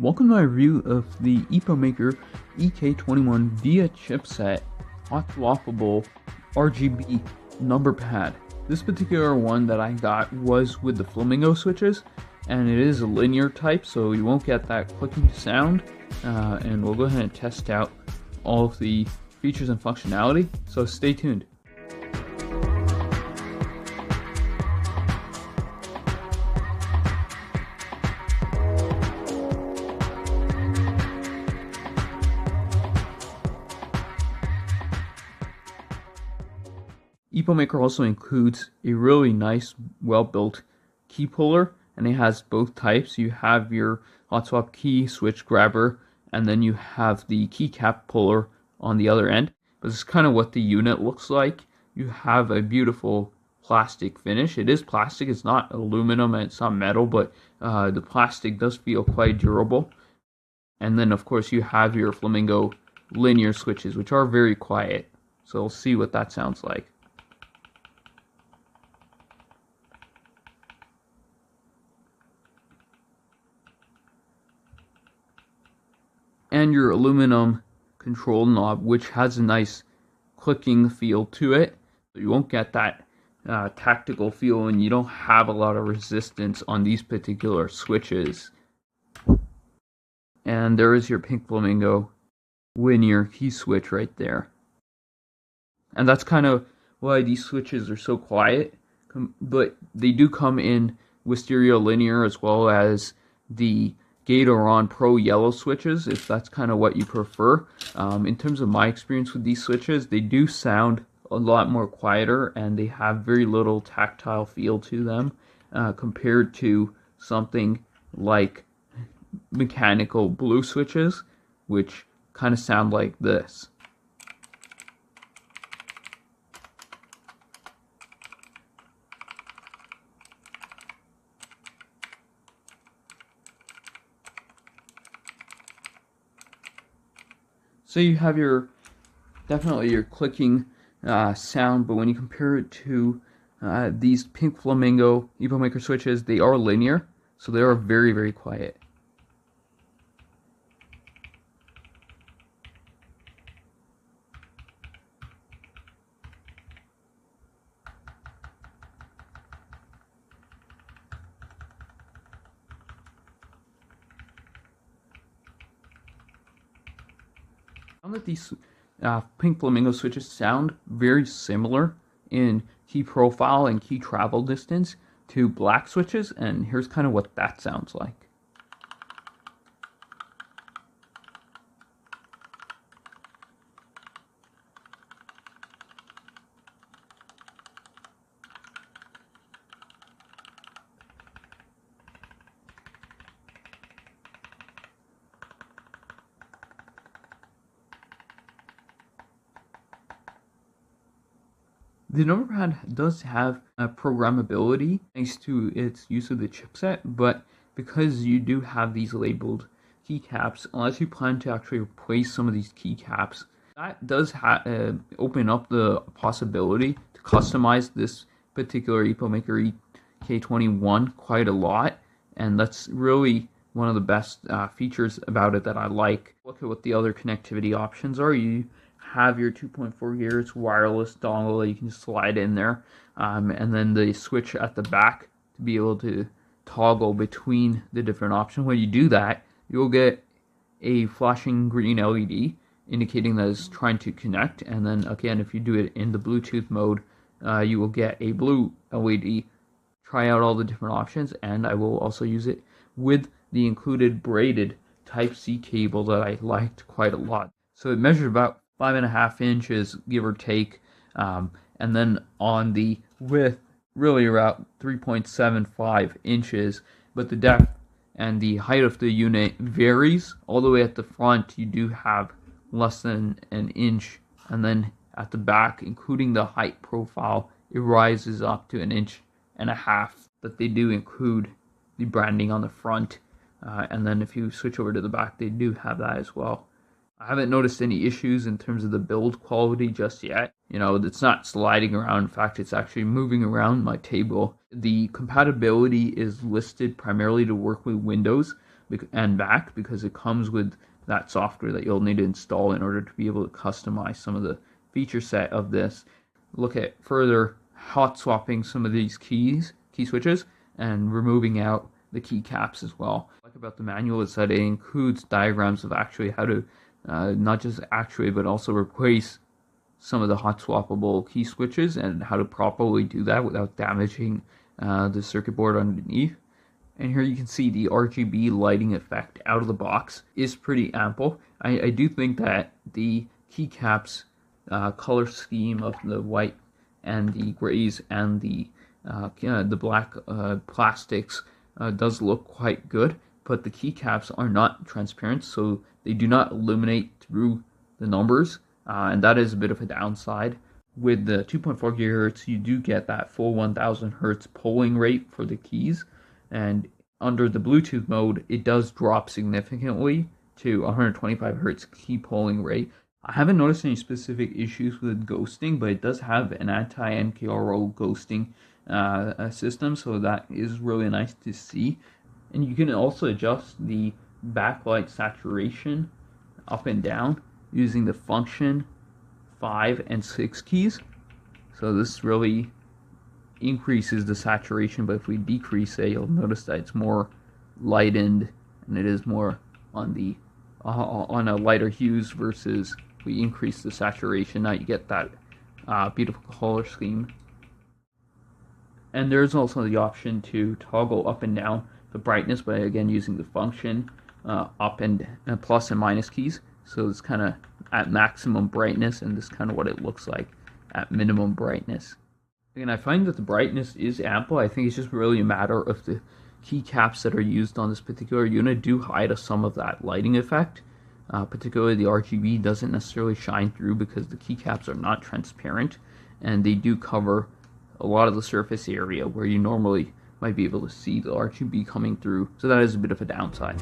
Welcome to my review of the EPOMAKER EK21 via chipset hot swappable RGB number pad. This particular one that I got was with the Flamingo switches, and it is a linear type, so you won't get that clicking sound. And we'll go ahead and test out all of the features and functionality, so stay tuned. EPOMAKER also includes a really nice, well-built key puller, and it has both types. You have your hot swap key switch grabber, and then you have the keycap puller on the other end. But this is kind of what the unit looks like. You have a beautiful plastic finish. It is plastic, it's not aluminum and it's not metal, but the plastic does feel quite durable. And then of course you have your Flamingo linear switches, which are very quiet. So we'll see what that sounds like. And your aluminum control knob, which has a nice clicking feel to it. So you won't get that tactical feel, and you don't have a lot of resistance on these particular switches. And there is your pink Flamingo linear key switch right there. And that's kind of why these switches are so quiet, but they do come in with stereo linear as well as the Gatoron Pro yellow switches, if that's kind of what you prefer. In terms of my experience with these switches, they do sound a lot more quieter, and they have very little tactile feel to them compared to something like mechanical blue switches, which kind of sound like this. So you have definitely your clicking sound, but when you compare it to these pink Flamingo EPOMAKER switches, they are linear, so they are very, very quiet. I found that these pink Flamingo switches sound very similar in key profile and key travel distance to black switches, and here's kind of what that sounds like. The number pad does have programmability thanks to its use of the chipset, but because you do have these labeled keycaps, unless you plan to actually replace some of these keycaps, that does open up the possibility to customize this particular EPOMAKER EK21 quite a lot, and that's really one of the best features about it that I like. Look at what the other connectivity options are. You have your 2.4 GHz wireless dongle that you can slide in there, and then the switch at the back to be able to toggle between the different options. When you do that, you'll get a flashing green LED indicating that it's trying to connect, and then again, if you do it in the Bluetooth mode, you will get a blue LED. Try out all the different options, and I will also use it with the included braided Type-C cable that I liked quite a lot. So it measures about 5.5 inches, give or take, and then on the width, really around 3.75 inches, but the depth and the height of the unit varies. All the way at the front, you do have less than an inch, and then at the back, including the height profile, it rises up to 1.5 inches, but they do include the branding on the front, and then if you switch over to the back, they do have that as well. I haven't noticed any issues in terms of the build quality just yet. You know, it's not sliding around. In fact, it's actually moving around my table. The compatibility is listed primarily to work with Windows, and back, because it comes with that software that you'll need to install in order to be able to customize some of the feature set of this. Look at further hot swapping some of these key switches and removing out the keycaps as well. What I like about the manual is that it includes diagrams of actually how to not just actuate but also replace some of the hot swappable key switches and how to properly do that without damaging the circuit board underneath. And here you can see the RGB lighting effect out of the box is pretty ample. I do think that the keycaps color scheme of the white and the grays and the black plastics does look quite good, but the keycaps are not transparent, so they do not illuminate through the numbers, and that is a bit of a downside. With the 2.4 gigahertz, you do get that full 1000 hertz polling rate for the keys, and under the Bluetooth mode, it does drop significantly to 125 hertz key polling rate. I haven't noticed any specific issues with ghosting, but it does have an anti-NKRO ghosting system, so that is really nice to see. And you can also adjust the backlight saturation up and down using the function 5 and 6 keys. So this really increases the saturation, but if we decrease it, you'll notice that it's more lightened and it is more on the on a lighter hues, versus if we increase the saturation, now you get that beautiful color scheme. And there's also the option to toggle up and down the brightness by, again, using the function up and plus and minus keys. So it's kind of at maximum brightness, and this is kind of what it looks like at minimum brightness. And I find that the brightness is ample. I think it's just really a matter of the keycaps that are used on this particular unit do hide some of that lighting effect. Particularly the RGB doesn't necessarily shine through because the keycaps are not transparent, and they do cover a lot of the surface area where you normally might be able to see the RGB coming through. So that is a bit of a downside.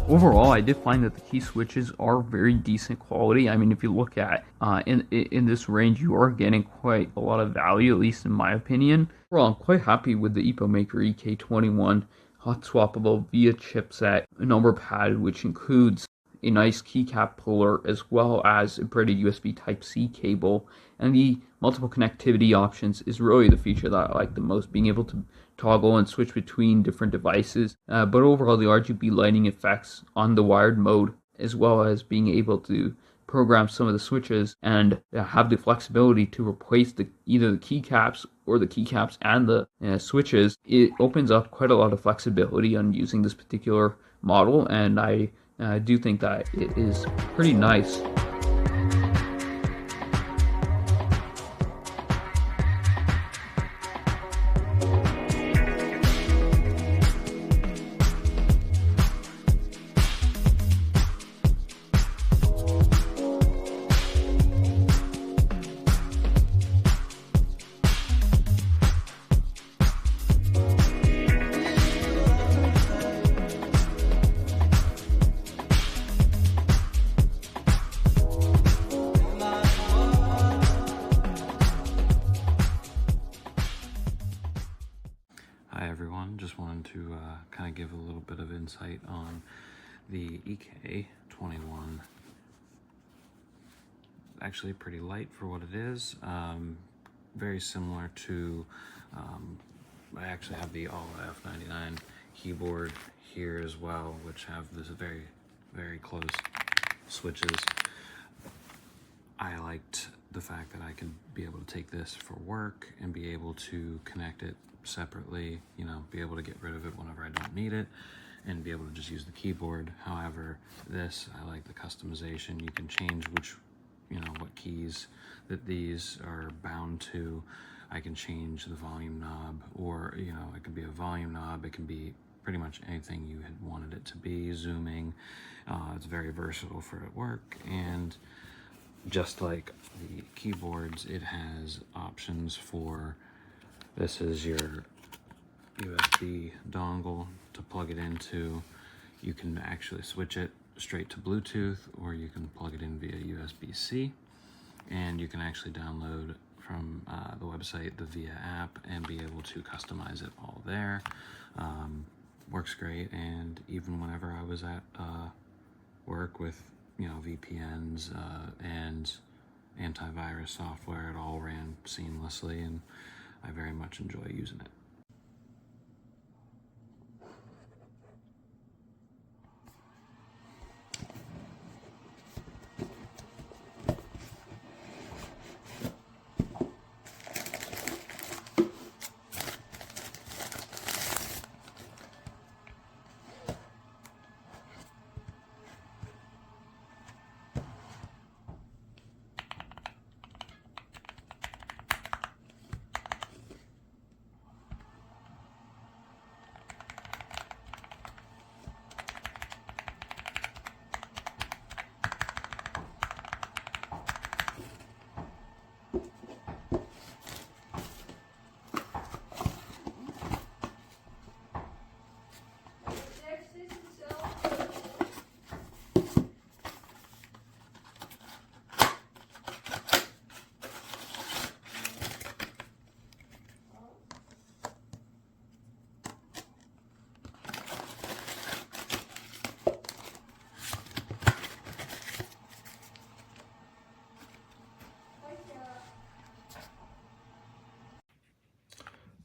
Overall, I did find that the key switches are very decent quality. I mean, if you look at in this range, you are getting quite a lot of value, at least in my opinion. Overall, I'm quite happy with the EPOMAKER EK21 hot swappable via chipset number pad, which includes a nice keycap puller as well as a pretty USB Type-C cable, and the multiple connectivity options is really the feature that I like the most, being able to toggle and switch between different devices. But overall, the RGB lighting effects on the wired mode, as well as being able to program some of the switches and have the flexibility to replace either the keycaps or the keycaps and the switches, it opens up quite a lot of flexibility on using this particular model, and I do think that it is pretty nice. Hi everyone, just wanted to kind of give a little bit of insight on the EK21. Actually pretty light for what it is, very similar to, I actually have the All F99 keyboard here as well, which have this very, very close switches. I liked the fact that I could be able to take this for work and be able to connect it separately, you know, be able to get rid of it whenever I don't need it, and be able to just use the keyboard. However, this, I like the customization. You can change which, you know, what keys that these are bound to. I can change the volume knob, or, you know, it could be a volume knob, it can be pretty much anything you had wanted it to be, zooming. It's very versatile for at work, and just like the keyboards, it has options for, this is your USB dongle to plug it into. You can actually switch it straight to Bluetooth, or you can plug it in via USB-C, and you can actually download from the website the VIA app and be able to customize it all there. Works great, and even whenever I was at work with, you know, VPNs and antivirus software, it all ran seamlessly, and I very much enjoy using it.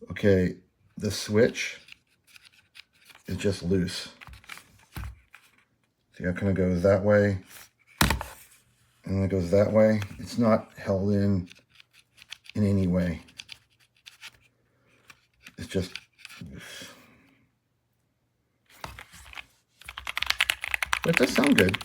Okay, the switch is just loose. See how it kind of goes that way, and then it goes that way. It's not held in any way. It's just loose. But it does sound good.